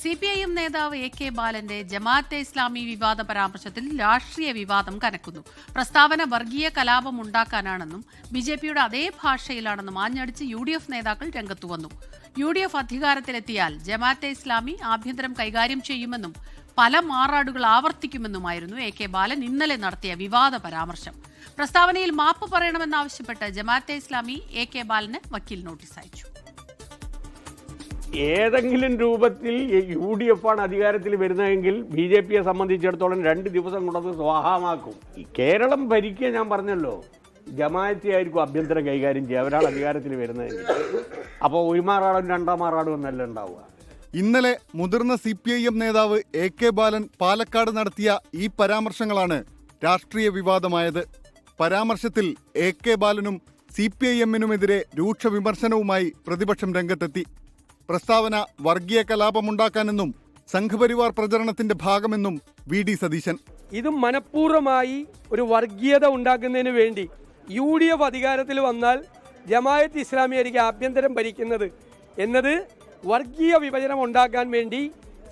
CPIM നേതാവ് AK ബാലന്റെ ജമാഅത്തെ ഇസ്ലാമി വിവാദ പരാമർശത്തിൽ രാഷ്ട്രീയ വിവാദം കനക്കുന്നു. പ്രസ്താവന വർഗീയ കലാപം ഉണ്ടാക്കാനാണെന്നും BJPയുടെ അതേ ഭാഷയിലാണെന്നും ആഞ്ഞടിച്ച് UDF നേതാക്കൾ രംഗത്തുവന്നു. UDF അധികാരത്തിലെത്തിയാൽ ജമാഅത്തെ ഇസ്ലാമി ആഭ്യന്തരം കൈകാര്യം ചെയ്യുമെന്നും പല മാറാടുകൾ ആവർത്തിക്കുമെന്നുമായിരുന്നു AK ബാലൻ ഇന്നലെ നടത്തിയ വിവാദ പരാമർശം. പ്രസ്താവനയിൽ മാപ്പ് പറയണമെന്നാവശ്യപ്പെട്ട് ജമാഅത്തെ ഇസ്ലാമി AK ബാലന് വക്കീൽ നോട്ടീസ് അയച്ചു. ഏതെങ്കിലും രൂപത്തിൽ UDF ആണ് അധികാരത്തിൽ വരുന്നതെങ്കിൽ BJPയെ സംബന്ധിച്ചിടത്തോളം 2 ദിവസം കൊണ്ടത് സ്വാഹമാക്കും. കേരളം ഭരിക്കുക ഞാൻ പറഞ്ഞല്ലോ, ജമാഅത്തെ ആയിരിക്കും ആഭ്യന്തരം കൈകാര്യം ചെയ്യുക. അവരാണ് അധികാരത്തിൽ വരുന്നതെങ്കിൽ. അപ്പോൾ ഒരു മാറാടും 2ാം മാറാടും എന്നല്ല ഉണ്ടാവുക. ഇന്നലെ മുതിർന്ന CPIM നേതാവ് AK ബാലൻ പാലക്കാട് നടത്തിയ ഈ പരാമർശങ്ങളാണ് രാഷ്ട്രീയ വിവാദമായത്. പരാമർശത്തിൽ AK ബാലനും CPIMനുമെതിരെ രൂക്ഷ വിമർശനവുമായി പ്രതിപക്ഷം രംഗത്തെത്തി. പ്രസ്താവന വർഗീയ കലാപമുണ്ടാക്കാനെന്നും സംഘപരിവാർ പ്രചരണത്തിന്റെ ഭാഗമെന്നും VD സതീശൻ. ഇത് മനഃപൂർവ്വമായി ഒരു വർഗീയത ഉണ്ടാക്കുന്നതിന് വേണ്ടി UDF അധികാരത്തിൽ വന്നാൽ ജമാഅത്ത് ഇസ്ലാമിയായിരിക്കും ആഭ്യന്തരം ഭരിക്കുന്നത് എന്നത് വർഗീയ വിഭജനം ഉണ്ടാക്കാൻ വേണ്ടി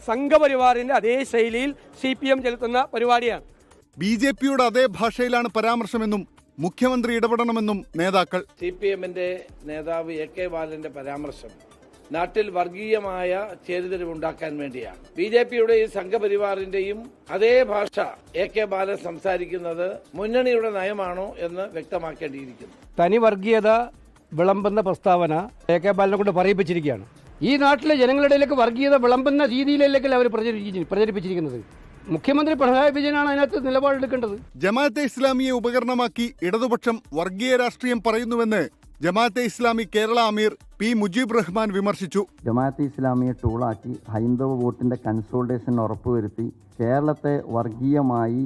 സംഘപരിവാറിന്റെ അതേ ശൈലിയിൽ CPM ചെലുത്തുന്ന പരിപാടിയാണ്. BJPയുടെ അതേ ഭാഷയിലാണ് പരാമർശമെന്നും മുഖ്യമന്ത്രി ഇടപെടണമെന്നും നേതാക്കൾ. CPMന്റെ നേതാവ് AK ബാലന്റെ പരാമർശം നാട്ടിൽ വർഗീയമായ ചേരിതിരിവുണ്ടാക്കാൻ വേണ്ടിയാണ്. BJPയുടെയും സംഘപരിവാറിന്റെയും അതേ ഭാഷ AK ബാലൻ സംസാരിക്കുന്നത് മുന്നണിയുടെ നയമാണോ എന്ന് വ്യക്തമാക്കേണ്ടിയിരിക്കുന്നു. തനി വർഗീയത വിളമ്പുന്ന പ്രസ്താവന AK ബാലനെ കൊണ്ട് പറയിപ്പിച്ചിരിക്കുകയാണ്. ഈ നാട്ടിലെ ജനങ്ങളുടെ ഇടയിലേക്ക് വർഗീയത വിളമ്പുന്ന രീതിയിലേക്ക് അവർ പ്രചരിപ്പിച്ചിരിക്കുന്നത്. മുഖ്യമന്ത്രി പിണറായി വിജയനാണ് അതിനകത്ത് നിലപാടെടുക്കേണ്ടത്. ജമാഅത്തെ ഇസ്ലാമിയെ ഉപകരണമാക്കി ഇടതുപക്ഷം വർഗീയ രാഷ്ട്രീയം പറയുന്നുവെന്ന് ജമാഅത്തെ ഇസ്ലാമി കേരള അമീർ P. മുജീബ് റഹ്മാൻ വിമർശിച്ചു. ജമാഅത്തെ ഇസ്ലാമിയെ ടൂളാക്കി ഹൈന്ദവ വോട്ടിന്റെ കൺസോൾട്ടേഷൻ ഉറപ്പുവരുത്തി കേരളത്തെ വർഗീയമായി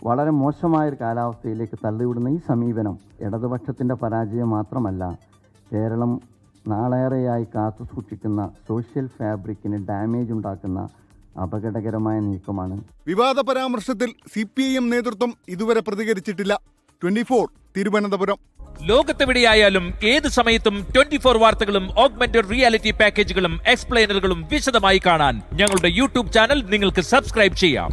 വളരെ മോശമായൊരു കാലാവസ്ഥയിലേക്ക് തള്ളിവിടുന്ന ഈ സമീപനം ഇടതുപക്ഷത്തിന്റെ പരാജയം മാത്രമല്ല, കേരളം നാളേറെയായി കാത്തു സൂക്ഷിക്കുന്ന സോഷ്യൽ ഫാബ്രിക്കിന് ഡാമേജ് ഉണ്ടാക്കുന്ന അപകടകരമായ നീക്കമാണ്. വിവാദ പരാമർശത്തിൽ CPIM നേതൃത്വം ഇതുവരെ പ്രതികരിച്ചിട്ടില്ല. 24 തിരുവനന്തപുരം. ലോകത്തെവിടെയായാലും ഏത് സമയത്തും 24 വാർത്തകളും ഓഗ്മെന്റഡ് റിയാലിറ്റി പാക്കേജുകളും എക്സ്പ്ലെയിനറുകളും വിശദമായി കാണാൻ ഞങ്ങളുടെ YouTube ചാനൽ നിങ്ങൾക്ക് സബ്സ്ക്രൈബ് ചെയ്യാം.